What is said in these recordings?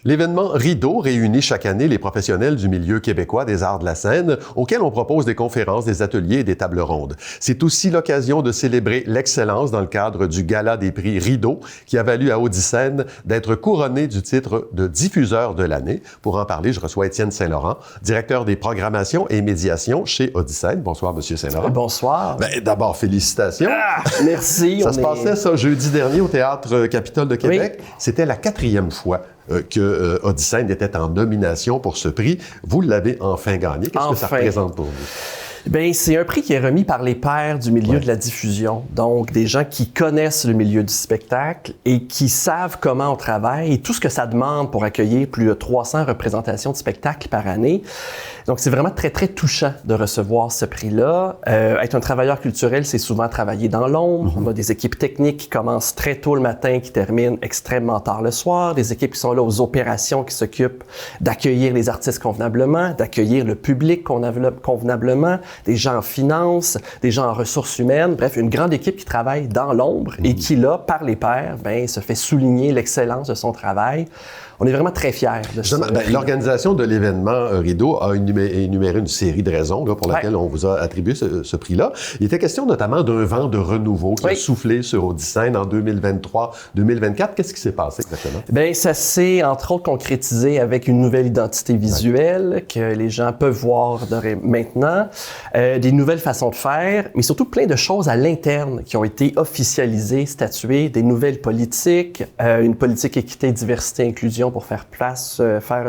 L'événement Rideau réunit chaque année les professionnels du milieu québécois des arts de la scène, auxquels on propose des conférences, des ateliers et des tables rondes. C'est aussi l'occasion de célébrer l'excellence dans le cadre du Gala des prix Rideau, qui a valu à Audicène d'être couronné du titre de diffuseur de l'année. Pour en parler, je reçois Étienne Saint-Laurent, directeur des programmations et médiations chez Audicène. Bonsoir, Monsieur Saint-Laurent. Bonsoir. D'abord, félicitations. Merci. Ça se passait, ça, jeudi dernier au Théâtre Capitole de Québec. Oui. C'était la 4e fois que Audicène était en nomination pour ce prix. Vous l'avez enfin gagné. Qu'est-ce que ça représente pour vous? Bien, c'est un prix qui est remis par les pairs du milieu de la diffusion. Donc, des gens qui connaissent le milieu du spectacle et qui savent comment on travaille et tout ce que ça demande pour accueillir plus de 300 représentations de spectacles par année. Donc, c'est vraiment très, très touchant de recevoir ce prix-là. Être un travailleur culturel, c'est souvent travailler dans l'ombre. On a des équipes techniques qui commencent très tôt le matin, qui terminent extrêmement tard le soir. Des équipes qui sont là aux opérations, qui s'occupent d'accueillir les artistes convenablement, d'accueillir le public convenablement, des gens en finance, des gens en ressources humaines. Bref, une grande équipe qui travaille dans l'ombre et qui, là, par les pairs, se fait souligner l'excellence de son travail. On est vraiment très fiers de ça. L'organisation de l'événement Rideau a énuméré une série de raisons là, pour lesquelles on vous a attribué ce prix-là. Il était question notamment d'un vent de renouveau qui a soufflé sur Audicène en 2023-2024. Qu'est-ce qui s'est passé exactement? Bien, ça s'est entre autres concrétisé avec une nouvelle identité visuelle que les gens peuvent voir maintenant, des nouvelles façons de faire, mais surtout plein de choses à l'interne qui ont été officialisées, statuées, des nouvelles politiques, une politique équité, diversité, inclusion pour faire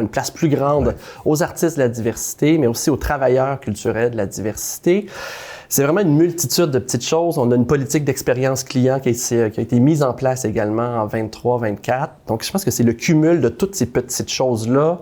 une place plus grande aux artistes de la diversité, mais aussi aux travailleurs culturels de la diversité. C'est vraiment une multitude de petites choses. On a une politique d'expérience client qui a été mise en place également en 23-24. Donc, je pense que c'est le cumul de toutes ces petites choses-là,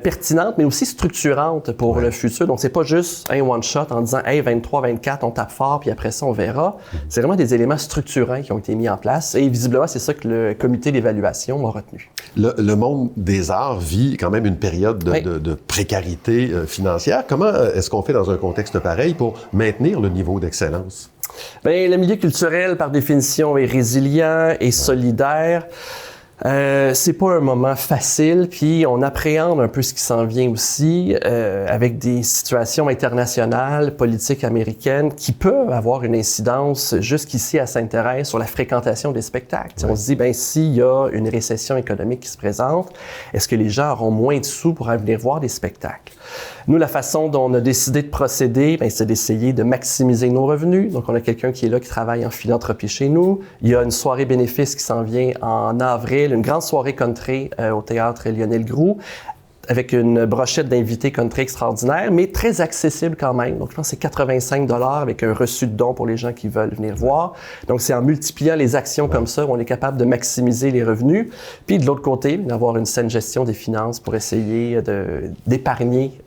pertinentes, mais aussi structurantes pour le futur. Donc, c'est pas juste un one-shot en disant « Hey, 23-24, on tape fort, puis après ça, on verra ». C'est vraiment des éléments structurants qui ont été mis en place. Et visiblement, c'est ça que le comité d'évaluation a retenu. Le monde des arts vit quand même une période de précarité financière. Comment est-ce qu'on fait dans un contexte pareil pour maintenir le niveau d'excellence? Bien, le milieu culturel, par définition, est résilient et solidaire. C'est pas un moment facile, puis on appréhende un peu ce qui s'en vient aussi, avec des situations internationales, politiques américaines, qui peuvent avoir une incidence jusqu'ici à Sainte-Thérèse sur la fréquentation des spectacles. On se dit, ben s'il y a une récession économique qui se présente, est-ce que les gens auront moins de sous pour venir voir des spectacles? Nous, la façon dont on a décidé de procéder, c'est d'essayer de maximiser nos revenus. Donc, on a quelqu'un qui est là, qui travaille en philanthropie chez nous. Il y a une soirée bénéfice qui s'en vient en avril, une grande soirée country au théâtre Lionel Groulx, avec une brochette d'invités country extraordinaire, mais très accessible quand même. Donc, je pense que c'est 85 $ avec un reçu de don pour les gens qui veulent venir voir. Donc, c'est en multipliant les actions comme ça où on est capable de maximiser les revenus. Puis, de l'autre côté, d'avoir une saine gestion des finances pour essayer d'épargner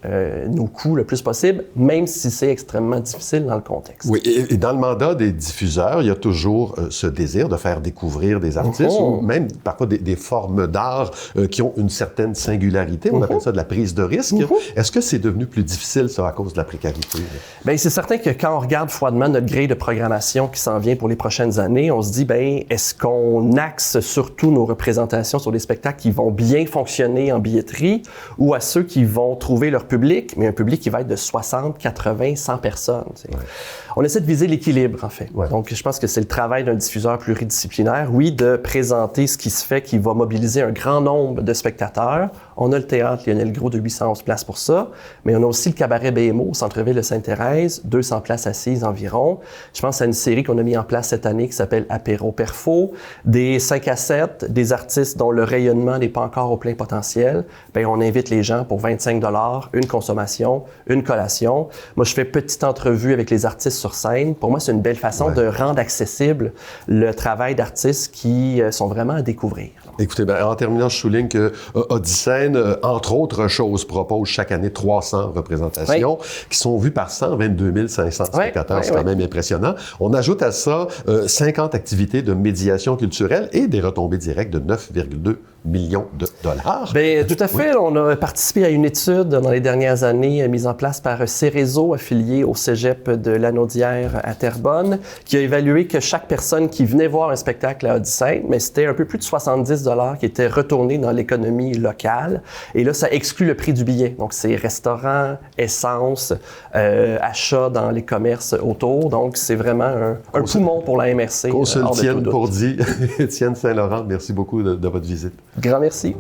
nos coûts le plus possible, même si c'est extrêmement difficile dans le contexte. Oui, et dans le mandat des diffuseurs, il y a toujours ce désir de faire découvrir des artistes ou même parfois des formes d'art qui ont une certaine singularité. On appelle ça de la prise de risque. Est-ce que c'est devenu plus difficile, ça, à cause de la précarité? Bien, c'est certain que quand on regarde froidement notre grille de programmation qui s'en vient pour les prochaines années, on se dit, bien, est-ce qu'on axe surtout nos représentations sur des spectacles qui vont bien fonctionner en billetterie ou à ceux qui vont trouver leur public, mais un public qui va être de 60, 80, 100 personnes? On essaie de viser l'équilibre, en fait. Donc, je pense que c'est le travail d'un diffuseur pluridisciplinaire, de présenter ce qui se fait, qui va mobiliser un grand nombre de spectateurs. On a le théâtre Lionel Groulx de 811 places pour ça, mais on a aussi le cabaret BMO au centre-ville de Sainte-Thérèse, 200 places assises environ. Je pense à une série qu'on a mis en place cette année qui s'appelle Apéro Perfo, des 5 à 7, des artistes dont le rayonnement n'est pas encore au plein potentiel. Bien, on invite les gens pour 25 $, une consommation, une collation. Moi, je fais petite entrevue avec les artistes sur scène. Pour moi, c'est une belle façon de rendre accessible le travail d'artistes qui sont vraiment à découvrir. Écoutez, en terminant, je souligne que Audicène, entre autres choses, propose chaque année 300 représentations qui sont vues par 122 500 spectateurs. C'est quand même impressionnant. On ajoute à ça 50 activités de médiation culturelle et des retombées directes de 9,2 millions de dollars. Bien, tout à fait. On a participé à une étude dans les dernières années mise en place par Cérézo, affilié au Cégep de Lanaudière à Terrebonne, qui a évalué que chaque personne qui venait voir un spectacle à Odyssée, mais c'était un peu plus de 70 $ qui étaient retournés dans l'économie locale. Et là, ça exclut le prix du billet. Donc, c'est restaurant, essence, achat dans les commerces autour. Donc, c'est vraiment un poumon pour la MRC. Qu'on se le tienne pour dit. Étienne Saint-Laurent, merci beaucoup de votre visite. Grand merci.